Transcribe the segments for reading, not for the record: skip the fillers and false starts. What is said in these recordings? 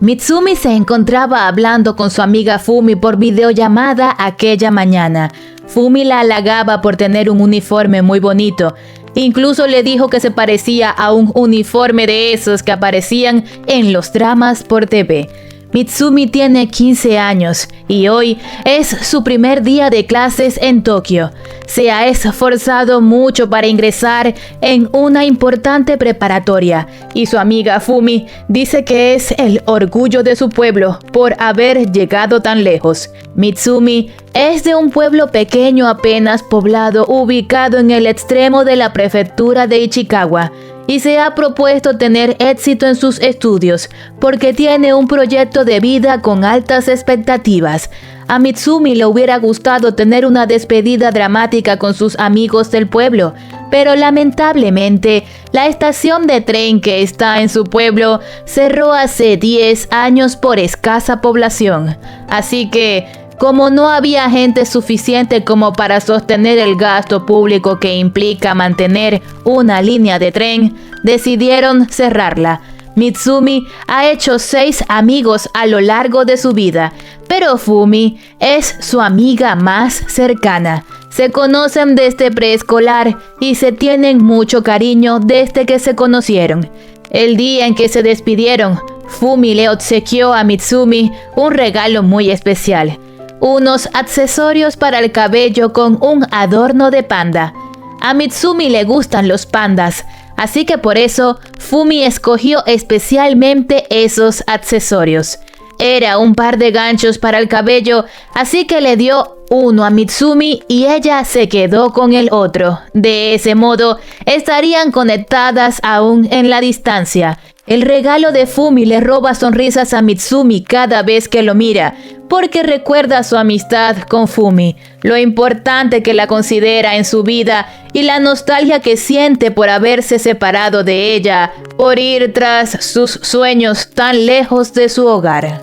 Mitsumi se encontraba hablando con su amiga Fumi por videollamada aquella mañana. Fumi la halagaba por tener un uniforme muy bonito. Incluso le dijo que se parecía a un uniforme de esos que aparecían en los dramas por TV. Mitsumi tiene 15 años y hoy es su primer día de clases en Tokio. Se ha esforzado mucho para ingresar en una importante preparatoria y su amiga Fumi dice que es el orgullo de su pueblo por haber llegado tan lejos. Mitsumi es de un pueblo pequeño apenas poblado ubicado en el extremo de la prefectura de Ichikawa. Y se ha propuesto tener éxito en sus estudios porque tiene un proyecto de vida con altas expectativas. A Mitsumi le hubiera gustado tener una despedida dramática con sus amigos del pueblo, pero lamentablemente la estación de tren que está en su pueblo cerró hace 10 años por escasa población. Así que, como no había gente suficiente como para sostener el gasto público que implica mantener una línea de tren, decidieron cerrarla. Mitsumi ha hecho 6 amigos a lo largo de su vida, pero Fumi es su amiga más cercana. Se conocen desde preescolar y se tienen mucho cariño desde que se conocieron. El día en que se despidieron, Fumi le obsequió a Mitsumi un regalo muy especial. Unos accesorios para el cabello con un adorno de panda. A Mitsumi le gustan los pandas, así que por eso Fumi escogió especialmente esos accesorios. Era un par de ganchos para el cabello, así que le dio uno a Mitsumi y ella se quedó con el otro. De ese modo, estarían conectadas aún en la distancia. El regalo de Fumi le roba sonrisas a Mitsumi cada vez que lo mira, porque recuerda su amistad con Fumi, lo importante que la considera en su vida y la nostalgia que siente por haberse separado de ella, por ir tras sus sueños tan lejos de su hogar.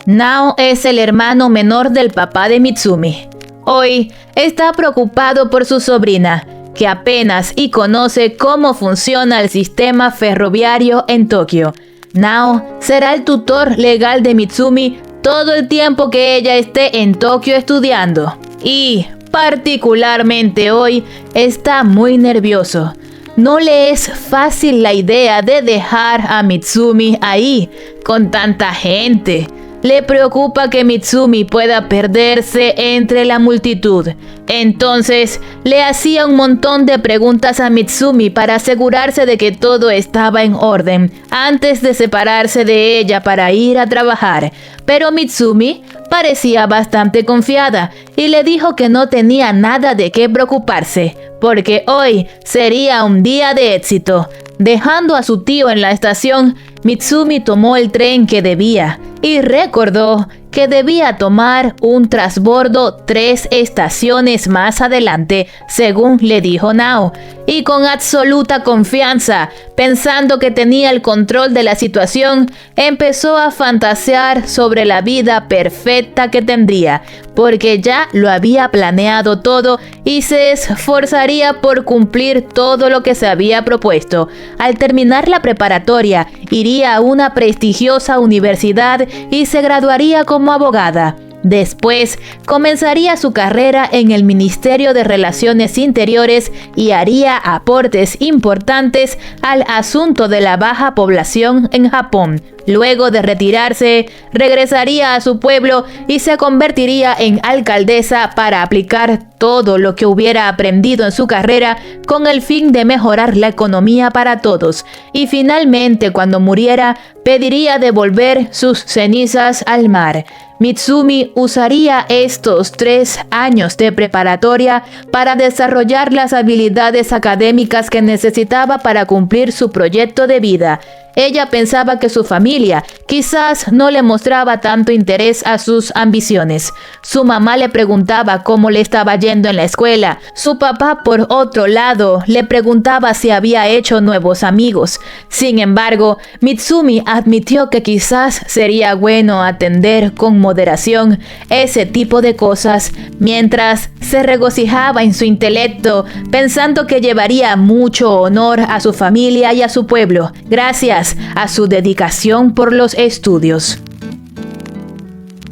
Nao es el hermano menor del papá de Mitsumi. Hoy está preocupado por su sobrina, que apenas conoce cómo funciona el sistema ferroviario en Tokio. Nao será el tutor legal de Mitsumi todo el tiempo que ella esté en Tokio estudiando. Y, particularmente hoy, está muy nervioso. No le es fácil la idea de dejar a Mitsumi ahí, con tanta gente. Le preocupa que Mitsumi pueda perderse entre la multitud. Entonces, le hacía un montón de preguntas a Mitsumi para asegurarse de que todo estaba en orden antes de separarse de ella para ir a trabajar. Pero Mitsumi parecía bastante confiada y le dijo que no tenía nada de qué preocuparse, porque hoy sería un día de éxito. Dejando a su tío en la estación, Mitsumi tomó el tren que debía y recordó que debía tomar un transbordo 3 estaciones más adelante, según le dijo Nao, y con absoluta confianza, pensando que tenía el control de la situación, empezó a fantasear sobre la vida perfecta que tendría, porque ya lo había planeado todo y se esforzaría por cumplir todo lo que se había propuesto. Al terminar la preparatoria, iría a una prestigiosa universidad y se graduaría como abogada. Después, comenzaría su carrera en el Ministerio de Relaciones Interiores y haría aportes importantes al asunto de la baja población en Japón. Luego de retirarse, regresaría a su pueblo y se convertiría en alcaldesa para aplicar todo lo que hubiera aprendido en su carrera con el fin de mejorar la economía para todos. Y finalmente, cuando muriera, pediría devolver sus cenizas al mar. Mitsumi usaría estos 3 años de preparatoria para desarrollar las habilidades académicas que necesitaba para cumplir su proyecto de vida. Ella pensaba que su familia quizás no le mostraba tanto interés a sus ambiciones. Su mamá le preguntaba cómo le estaba yendo en la escuela. Su papá, por otro lado, le preguntaba si había hecho nuevos amigos. Sin embargo, Mitsumi admitió que quizás sería bueno atender con moderación ese tipo de cosas, mientras se regocijaba en su intelecto, pensando que llevaría mucho honor a su familia y a su pueblo. Gracias, más a su dedicación por los estudios.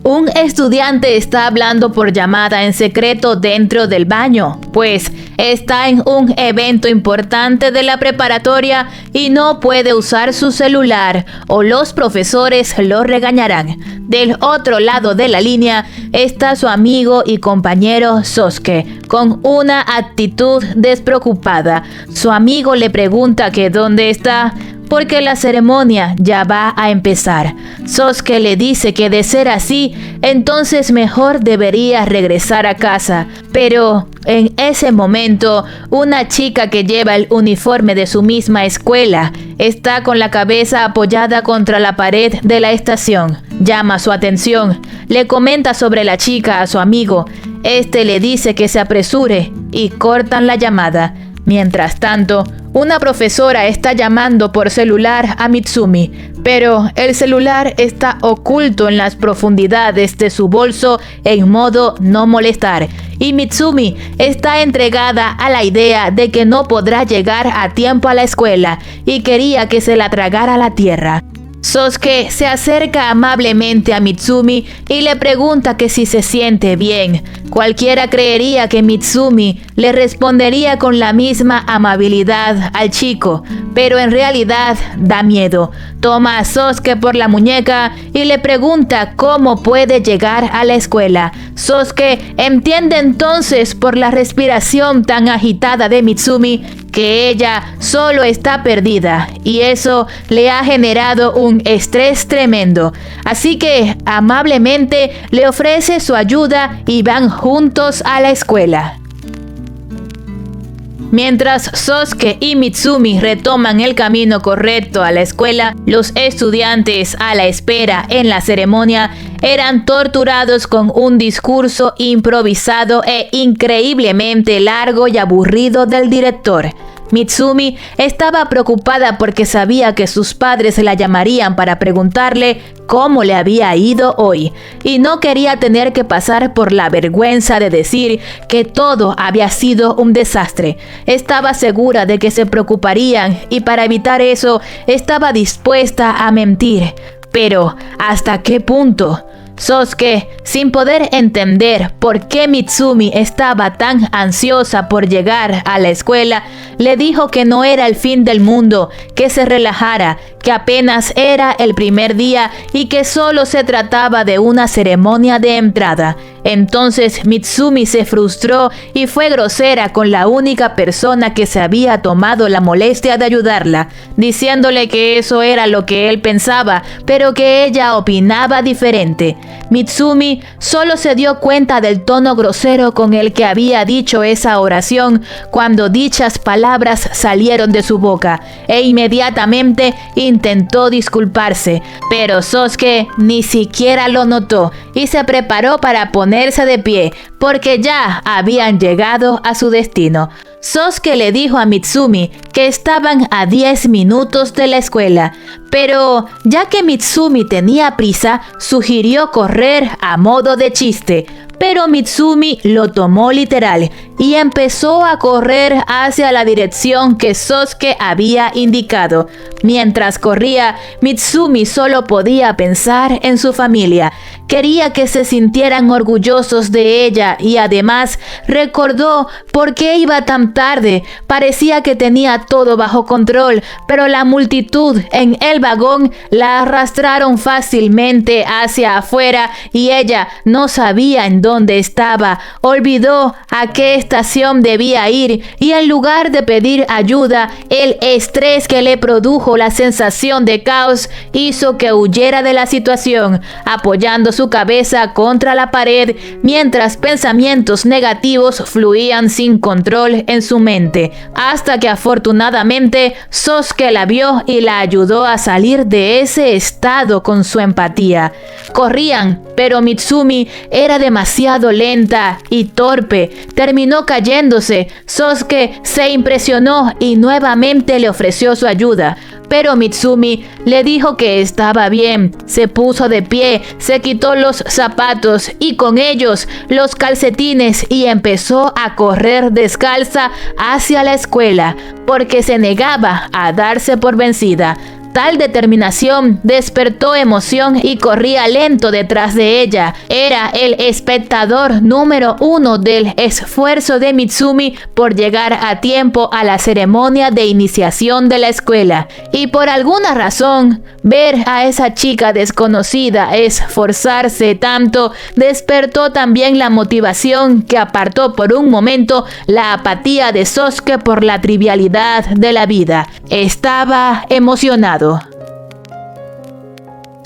Un estudiante está hablando por llamada en secreto dentro del baño, pues está en un evento importante de la preparatoria y no puede usar su celular o los profesores lo regañarán. Del otro lado de la línea está su amigo y compañero Sosuke, con una actitud despreocupada. Su amigo le pregunta que dónde está, porque la ceremonia ya va a empezar. Sosuke le dice que de ser así, entonces mejor debería regresar a casa. Pero en ese momento, una chica que lleva el uniforme de su misma escuela está con la cabeza apoyada contra la pared de la estación. Llama su atención, le comenta sobre la chica a su amigo. Este le dice que se apresure y cortan la llamada. Mientras tanto, una profesora está llamando por celular a Mitsumi, pero el celular está oculto en las profundidades de su bolso en modo no molestar, y Mitsumi está entregada a la idea de que no podrá llegar a tiempo a la escuela y quería que se la tragara la tierra. Sosuke se acerca amablemente a Mitsumi y le pregunta que si se siente bien. Cualquiera creería que Mitsumi le respondería con la misma amabilidad al chico, pero en realidad da miedo. Toma a Sosuke por la muñeca y le pregunta cómo puede llegar a la escuela. Sosuke entiende entonces por la respiración tan agitada de Mitsumi que ella solo está perdida y eso le ha generado un estrés tremendo. Así que amablemente le ofrece su ayuda y van juntos a la escuela. Mientras Sosuke y Mitsumi retoman el camino correcto a la escuela, los estudiantes a la espera en la ceremonia eran torturados con un discurso improvisado e increíblemente largo y aburrido del director. Mitsumi estaba preocupada porque sabía que sus padres la llamarían para preguntarle cómo le había ido hoy y no quería tener que pasar por la vergüenza de decir que todo había sido un desastre. Estaba segura de que se preocuparían y para evitar eso estaba dispuesta a mentir. Pero ¿hasta qué punto? Sosuke, sin poder entender por qué Mitsumi estaba tan ansiosa por llegar a la escuela, le dijo que no era el fin del mundo, que se relajara, que apenas era el primer día y que solo se trataba de una ceremonia de entrada. Entonces Mitsumi se frustró y fue grosera con la única persona que se había tomado la molestia de ayudarla, diciéndole que eso era lo que él pensaba, pero que ella opinaba diferente. Mitsumi solo se dio cuenta del tono grosero con el que había dicho esa oración cuando dichas palabras salieron de su boca e inmediatamente intentó disculparse, pero Sosuke ni siquiera lo notó y se preparó para ponerse de pie porque ya habían llegado a su destino. Sosuke le dijo a Mitsumi que estaban a 10 minutos de la escuela, pero ya que Mitsumi tenía prisa, sugirió correr a modo de chiste. Pero Mitsumi lo tomó literal y empezó a correr hacia la dirección que Sosuke había indicado. Mientras corría, Mitsumi solo podía pensar en su familia. Quería que se sintieran orgullosos de ella y además recordó por qué iba tan tarde. Parecía que tenía todo bajo control, pero la multitud en el vagón la arrastraron fácilmente hacia afuera y ella no sabía en dónde estaba. Olvidó a qué estación debía ir y en lugar de pedir ayuda, el estrés que le produjo la sensación de caos hizo que huyera de la situación, apoyando su cabeza contra la pared mientras pensamientos negativos fluían sin control en su mente, hasta que afortunadamente Sosuke la vio y la ayudó a salir de ese estado con su empatía. Corrían, pero Mitsumi era demasiado lenta y torpe. Terminó cayéndose. Sosuke se impresionó y nuevamente le ofreció su ayuda. Pero Mitsumi le dijo que estaba bien. Se puso de pie, se quitó los zapatos y con ellos los calcetines y empezó a correr descalza hacia la escuela porque se negaba a darse por vencida. tal determinación despertó emoción y corría lento detrás de ella. Era el espectador número 1 del esfuerzo de Mitsumi por llegar a tiempo a la ceremonia de iniciación de la escuela. Y por alguna razón, ver a esa chica desconocida esforzarse tanto despertó también la motivación que apartó por un momento la apatía de Sosuke por la trivialidad de la vida. Estaba emocionado.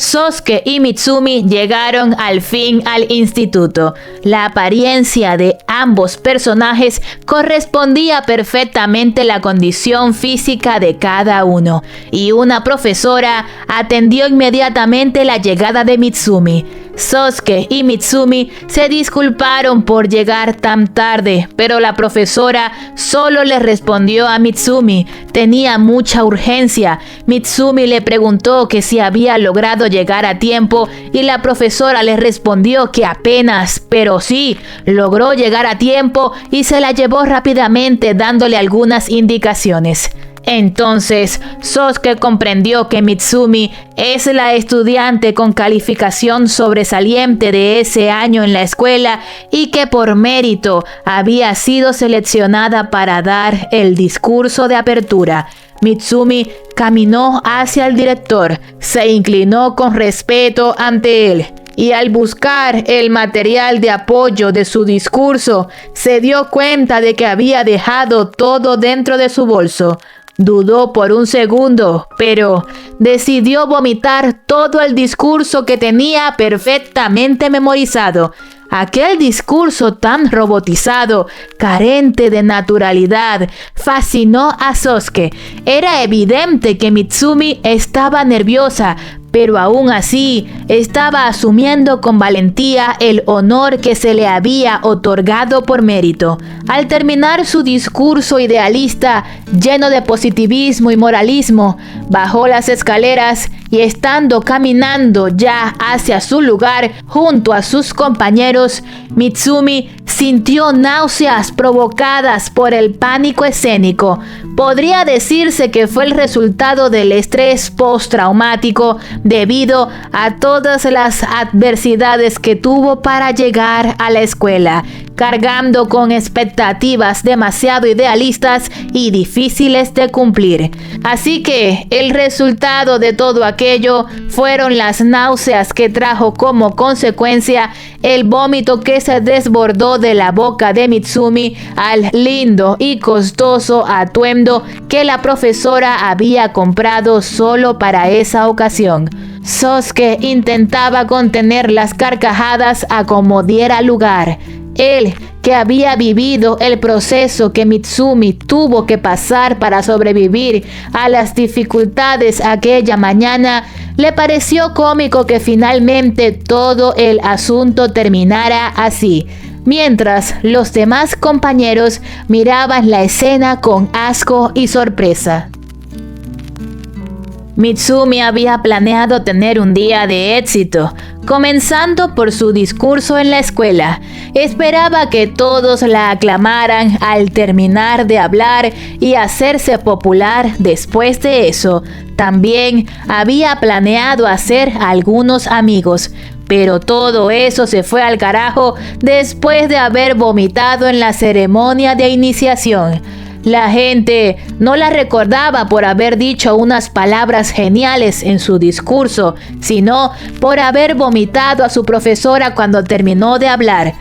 Sosuke y Mitsumi llegaron al fin al instituto. La apariencia de ambos personajes correspondía perfectamente a la condición física de cada uno, y una profesora atendió inmediatamente la llegada de Mitsumi. Sosuke y Mitsumi se disculparon por llegar tan tarde, pero la profesora solo le respondió a Mitsumi. Tenía mucha urgencia. Mitsumi le preguntó que si había logrado llegar a tiempo y la profesora le respondió que apenas, pero sí, logró llegar a tiempo y se la llevó rápidamente dándole algunas indicaciones. Entonces, Sosuke comprendió que Mitsumi es la estudiante con calificación sobresaliente de ese año en la escuela y que por mérito había sido seleccionada para dar el discurso de apertura. Mitsumi caminó hacia el director, se inclinó con respeto ante él y al buscar el material de apoyo de su discurso, se dio cuenta de que había dejado todo dentro de su bolso. Dudó por un segundo, pero decidió vomitar todo el discurso que tenía perfectamente memorizado. Aquel discurso tan robotizado, carente de naturalidad, fascinó a Sosuke. Era evidente que Mitsumi estaba nerviosa, pero aún así estaba asumiendo con valentía el honor que se le había otorgado por mérito. Al terminar su discurso idealista, lleno de positivismo y moralismo, bajó las escaleras y estando caminando ya hacia su lugar junto a sus compañeros, Mitsumi sintió náuseas provocadas por el pánico escénico. Podría decirse que fue el resultado del estrés postraumático debido a todas las adversidades que tuvo para llegar a la escuela, cargando con expectativas demasiado idealistas y difíciles de cumplir. Así que el resultado de todo aquello fueron las náuseas que trajo como consecuencia el vómito que se desbordó de la boca de Mitsumi al lindo y costoso atuendo que la profesora había comprado solo para esa ocasión. Sosuke intentaba contener las carcajadas a como diera lugar. Él, que había vivido el proceso que Mitsumi tuvo que pasar para sobrevivir a las dificultades aquella mañana, le pareció cómico que finalmente todo el asunto terminara así, mientras los demás compañeros miraban la escena con asco y sorpresa. Mitsumi había planeado tener un día de éxito, comenzando por su discurso en la escuela. Esperaba que todos la aclamaran al terminar de hablar y hacerse popular después de eso. También había planeado hacer algunos amigos, pero todo eso se fue al carajo después de haber vomitado en la ceremonia de iniciación. La gente no la recordaba por haber dicho unas palabras geniales en su discurso, sino por haber vomitado a su profesora cuando terminó de hablar.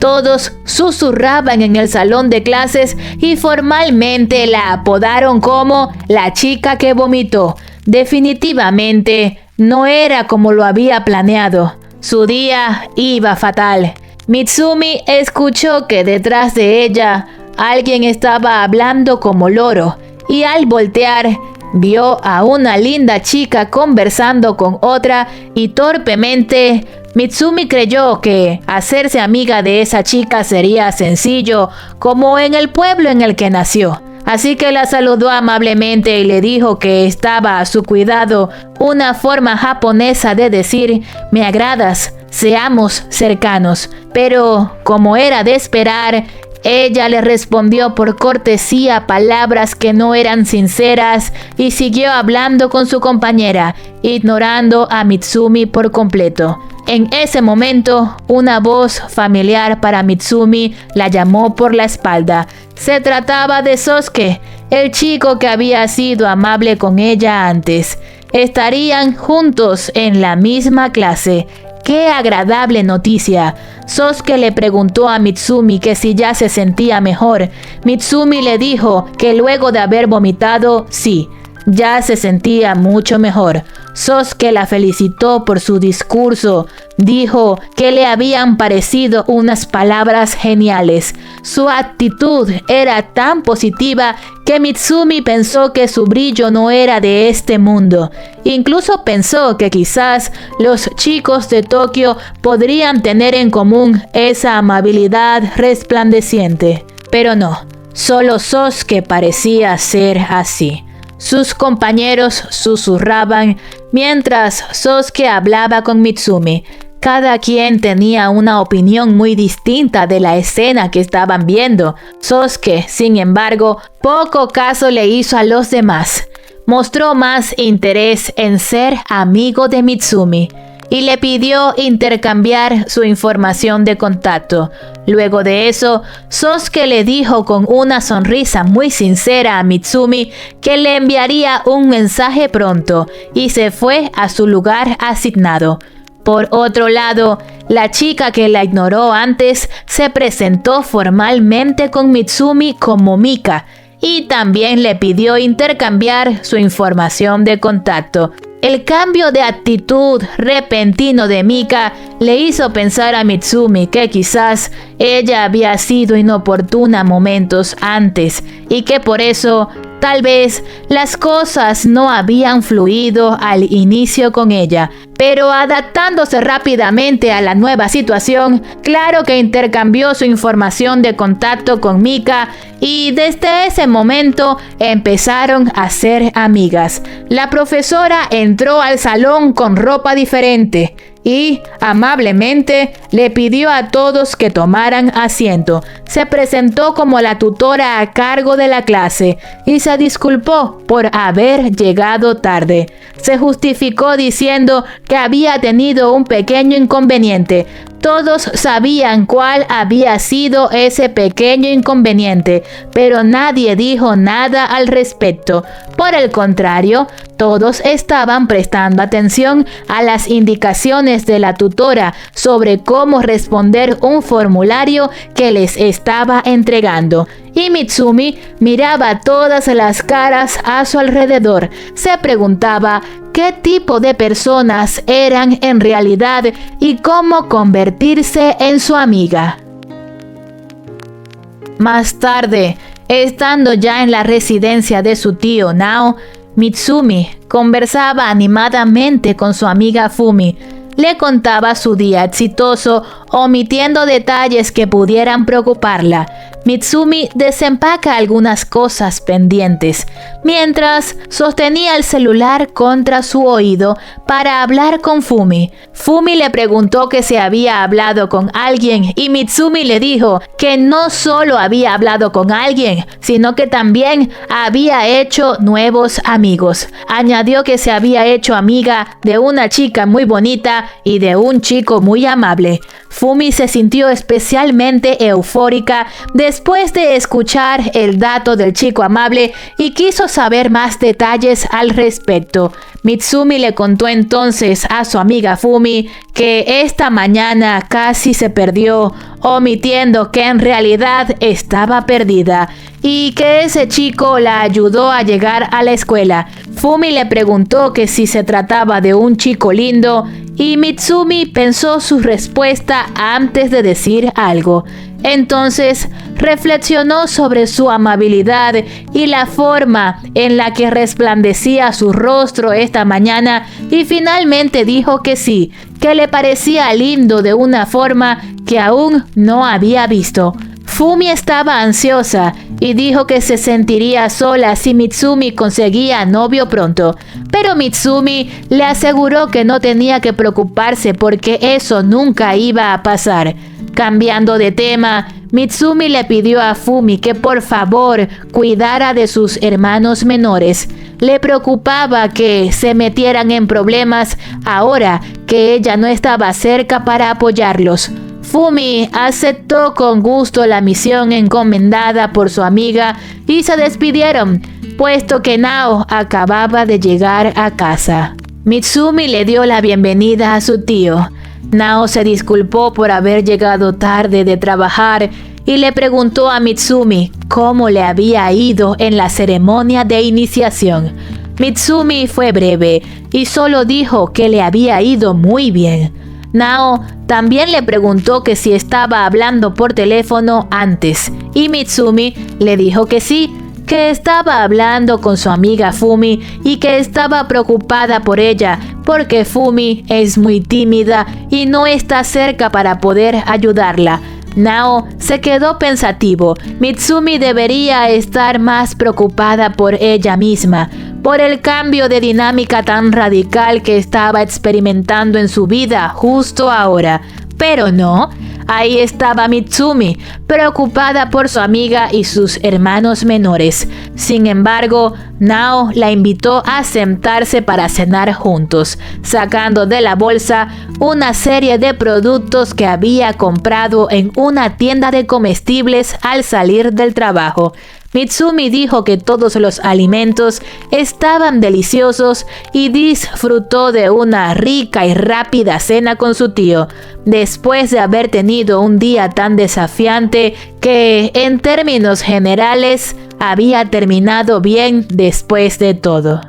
Todos susurraban en el salón de clases y formalmente la apodaron como la chica que vomitó. Definitivamente no era como lo había planeado. Su día iba fatal. Mitsumi escuchó que detrás de ella alguien estaba hablando como loro y al voltear vio a una linda chica conversando con otra y torpemente Mitsumi creyó que hacerse amiga de esa chica sería sencillo como en el pueblo en el que nació. Así que la saludó amablemente y le dijo que estaba a su cuidado, una forma japonesa de decir me agradas, seamos cercanos. Pero como era de esperar, Ella le respondió por cortesía palabras que no eran sinceras y siguió hablando con su compañera, ignorando a Mitsumi por completo. En ese momento, una voz familiar para Mitsumi la llamó por la espalda. Se trataba de Sosuke, el chico que había sido amable con ella antes. Estarían juntos en la misma clase. ¡Qué agradable noticia! Sosuke le preguntó a Mitsumi que si ya se sentía mejor. Mitsumi le dijo que luego de haber vomitado, sí, ya se sentía mucho mejor. Sosuke la felicitó por su discurso. Dijo que le habían parecido unas palabras geniales. Su actitud era tan positiva que Mitsumi pensó que su brillo no era de este mundo. Incluso pensó que quizás los chicos de Tokio podrían tener en común esa amabilidad resplandeciente. Pero no, solo Sosuke parecía ser así. Sus compañeros susurraban mientras Sosuke hablaba con Mitsumi. Cada quien tenía una opinión muy distinta de la escena que estaban viendo. Sosuke, sin embargo, poco caso le hizo a los demás. Mostró más interés en ser amigo de Mitsumi y le pidió intercambiar su información de contacto. Luego de eso, Sosuke le dijo con una sonrisa muy sincera a Mitsumi que le enviaría un mensaje pronto y se fue a su lugar asignado. Por otro lado, la chica que la ignoró antes se presentó formalmente con Mitsumi como Mika y también le pidió intercambiar su información de contacto. El cambio de actitud repentino de Mika le hizo pensar a Mitsumi que quizás ella había sido inoportuna momentos antes y que por eso tal vez las cosas no habían fluido al inicio con ella. Pero adaptándose rápidamente a la nueva situación, claro que intercambió su información de contacto con Mika y desde ese momento empezaron a ser amigas. La profesora entró al salón con ropa diferente y amablemente le pidió a todos que tomaran asiento. Se presentó como la tutora a cargo de la clase y se disculpó por haber llegado tarde. Se justificó diciendo que había tenido un pequeño inconveniente. Todos sabían cuál había sido ese pequeño inconveniente, pero nadie dijo nada al respecto. Por el contrario, todos estaban prestando atención a las indicaciones de la tutora sobre cómo responder un formulario que les estaba entregando. Y Mitsumi miraba todas las caras a su alrededor. Se preguntaba qué tipo de personas eran en realidad y cómo convertirse en su amiga. Más tarde, estando ya en la residencia de su tío Nao, Mitsumi conversaba animadamente con su amiga Fumi. Le contaba su día exitoso, omitiendo detalles que pudieran preocuparla. Mitsumi desempaca algunas cosas pendientes, mientras sostenía el celular contra su oído para hablar con Fumi. Fumi le preguntó que si había hablado con alguien y Mitsumi le dijo que no solo había hablado con alguien, sino que también había hecho nuevos amigos. Añadió que se había hecho amiga de una chica muy bonita y de un chico muy amable. Fumi se sintió especialmente eufórica después de escuchar el dato del chico amable y quiso saber más detalles al respecto. Mitsumi le contó entonces a su amiga Fumi que esta mañana casi se perdió, omitiendo que en realidad estaba perdida, y que ese chico la ayudó a llegar a la escuela. Fumi le preguntó que si se trataba de un chico lindo y Mitsumi pensó su respuesta antes de decir algo. Entonces reflexionó sobre su amabilidad y la forma en la que resplandecía su rostro esta mañana y finalmente dijo que sí, que le parecía lindo de una forma que aún no había visto. Fumi estaba ansiosa y dijo que se sentiría sola si Mitsumi conseguía novio pronto, pero Mitsumi le aseguró que no tenía que preocuparse porque eso nunca iba a pasar. Cambiando de tema, Mitsumi le pidió a Fumi que por favor cuidara de sus hermanos menores. Le preocupaba que se metieran en problemas ahora que ella no estaba cerca para apoyarlos. Fumi aceptó con gusto la misión encomendada por su amiga y se despidieron, puesto que Nao acababa de llegar a casa. Mitsumi le dio la bienvenida a su tío. Nao se disculpó por haber llegado tarde de trabajar y le preguntó a Mitsumi cómo le había ido en la ceremonia de iniciación. Mitsumi fue breve y solo dijo que le había ido muy bien. Nao también le preguntó que si estaba hablando por teléfono antes y Mitsumi le dijo que sí, que estaba hablando con su amiga Fumi y que estaba preocupada por ella porque Fumi es muy tímida y no está cerca para poder ayudarla. Nao se quedó pensativo. Mitsumi debería estar más preocupada por ella misma, por el cambio de dinámica tan radical que estaba experimentando en su vida justo ahora. Pero no, ahí estaba Mitsumi, preocupada por su amiga y sus hermanos menores. Sin embargo, Nao la invitó a sentarse para cenar juntos, sacando de la bolsa una serie de productos que había comprado en una tienda de comestibles al salir del trabajo. Mitsumi dijo que todos los alimentos estaban deliciosos y disfrutó de una rica y rápida cena con su tío, después de haber tenido un día tan desafiante que, en términos generales, había terminado bien después de todo.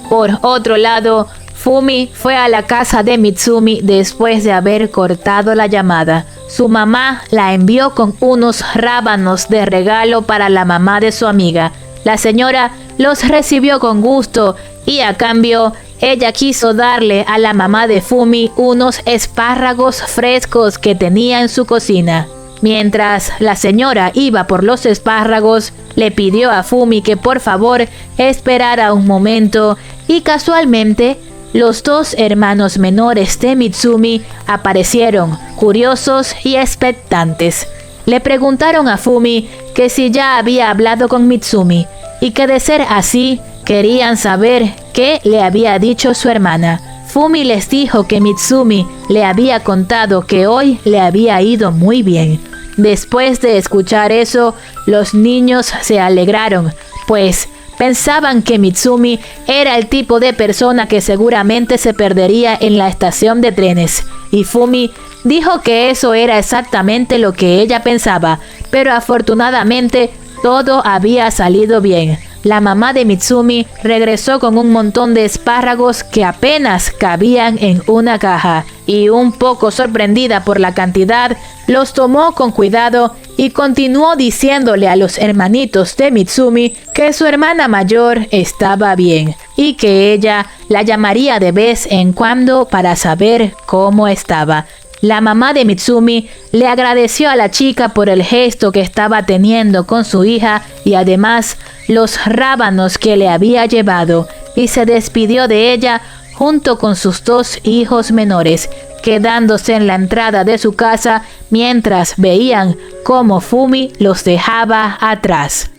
Por otro lado, Fumi fue a la casa de Mitsumi después de haber cortado la llamada. Su mamá la envió con unos rábanos de regalo para la mamá de su amiga. La señora los recibió con gusto y a cambio ella quiso darle a la mamá de Fumi unos espárragos frescos que tenía en su cocina. Mientras la señora iba por los espárragos, le pidió a Fumi que por favor esperara un momento y casualmente los dos hermanos menores de Mitsumi aparecieron, curiosos y expectantes. Le preguntaron a Fumi que si ya había hablado con Mitsumi y que de ser así, querían saber qué le había dicho su hermana. Fumi les dijo que Mitsumi le había contado que hoy le había ido muy bien. Después de escuchar eso, los niños se alegraron, pues pensaban que Mitsumi era el tipo de persona que seguramente se perdería en la estación de trenes. Y Fumi dijo que eso era exactamente lo que ella pensaba, pero afortunadamente todo había salido bien. La mamá de Mitsumi regresó con un montón de espárragos que apenas cabían en una caja y, un poco sorprendida por la cantidad, los tomó con cuidado y continuó diciéndole a los hermanitos de Mitsumi que su hermana mayor estaba bien y que ella la llamaría de vez en cuando para saber cómo estaba. La mamá de Mitsumi le agradeció a la chica por el gesto que estaba teniendo con su hija y además los rábanos que le había llevado, y se despidió de ella junto con sus dos hijos menores, quedándose en la entrada de su casa mientras veían cómo Fumi los dejaba atrás.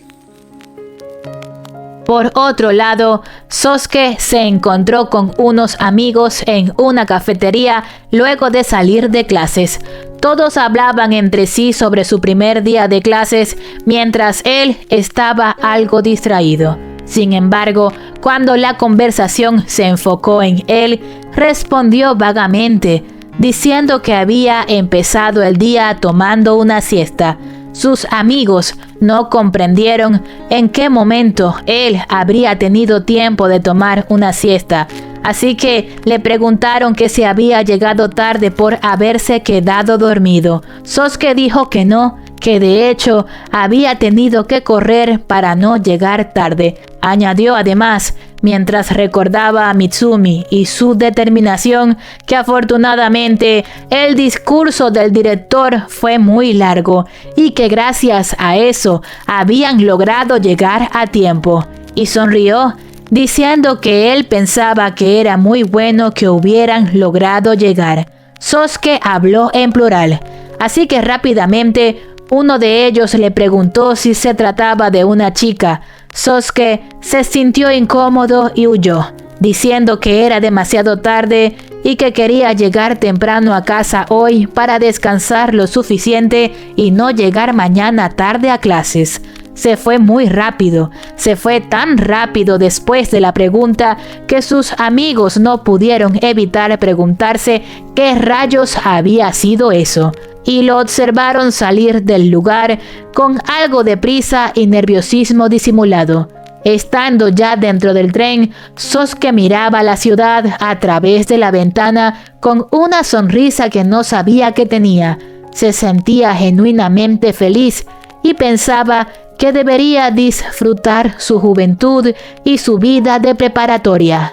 Por otro lado, Sosuke se encontró con unos amigos en una cafetería luego de salir de clases. Todos hablaban entre sí sobre su primer día de clases mientras él estaba algo distraído. Sin embargo, cuando la conversación se enfocó en él, respondió vagamente, diciendo que había empezado el día tomando una siesta. Sus amigos no comprendieron en qué momento él habría tenido tiempo de tomar una siesta, así que le preguntaron que si había llegado tarde por haberse quedado dormido. Sosuke dijo que no, que de hecho había tenido que correr para no llegar tarde. Añadió además, mientras recordaba a Mitsumi y su determinación, que afortunadamente el discurso del director fue muy largo y que gracias a eso habían logrado llegar a tiempo. Y sonrió, diciendo que él pensaba que era muy bueno que hubieran logrado llegar. Sosuke habló en plural. así que rápidamente uno de ellos le preguntó si se trataba de una chica. Sosuke se sintió incómodo y huyó, diciendo que era demasiado tarde y que quería llegar temprano a casa hoy para descansar lo suficiente y no llegar mañana tarde a clases. Se fue muy rápido, se fue tan rápido después de la pregunta que sus amigos no pudieron evitar preguntarse qué rayos había sido eso, y lo observaron salir del lugar con algo de prisa y nerviosismo disimulado. Estando ya dentro del tren, Sosuke miraba la ciudad a través de la ventana con una sonrisa que no sabía que tenía. Se sentía genuinamente feliz y pensaba que debería disfrutar su juventud y su vida de preparatoria.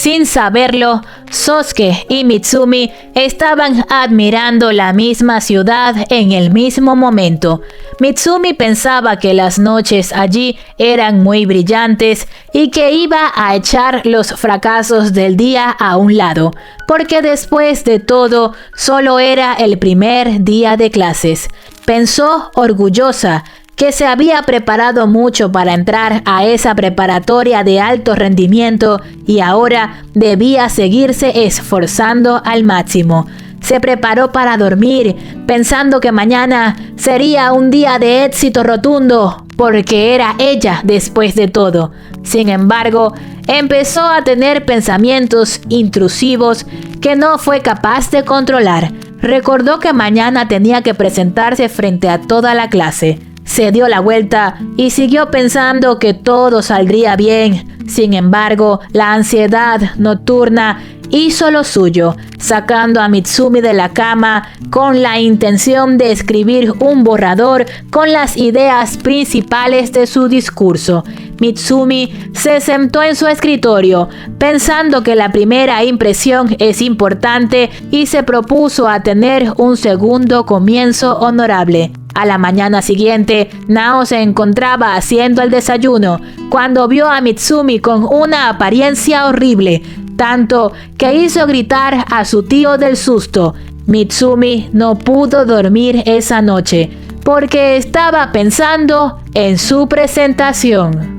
Sin saberlo, Sosuke y Mitsumi estaban admirando la misma ciudad en el mismo momento. Mitsumi pensaba que las noches allí eran muy brillantes y que iba a echar los fracasos del día a un lado, porque después de todo solo era el primer día de clases. Pensó orgullosa que se había preparado mucho para entrar a esa preparatoria de alto rendimiento y ahora debía seguirse esforzando al máximo. Se preparó para dormir, pensando que mañana sería un día de éxito rotundo, porque era ella después de todo. Sin embargo, empezó a tener pensamientos intrusivos que no fue capaz de controlar. Recordó que mañana tenía que presentarse frente a toda la clase. Se dio la vuelta y siguió pensando que todo saldría bien. Sin embargo, la ansiedad nocturna hizo lo suyo, sacando a Mitsumi de la cama con la intención de escribir un borrador con las ideas principales de su discurso. Mitsumi se sentó en su escritorio, pensando que la primera impresión es importante, y se propuso a tener un segundo comienzo honorable. A la mañana siguiente, Nao se encontraba haciendo el desayuno cuando vio a Mitsumi con una apariencia horrible, tanto que hizo gritar a su tío del susto. Mitsumi no pudo dormir esa noche porque estaba pensando en su presentación.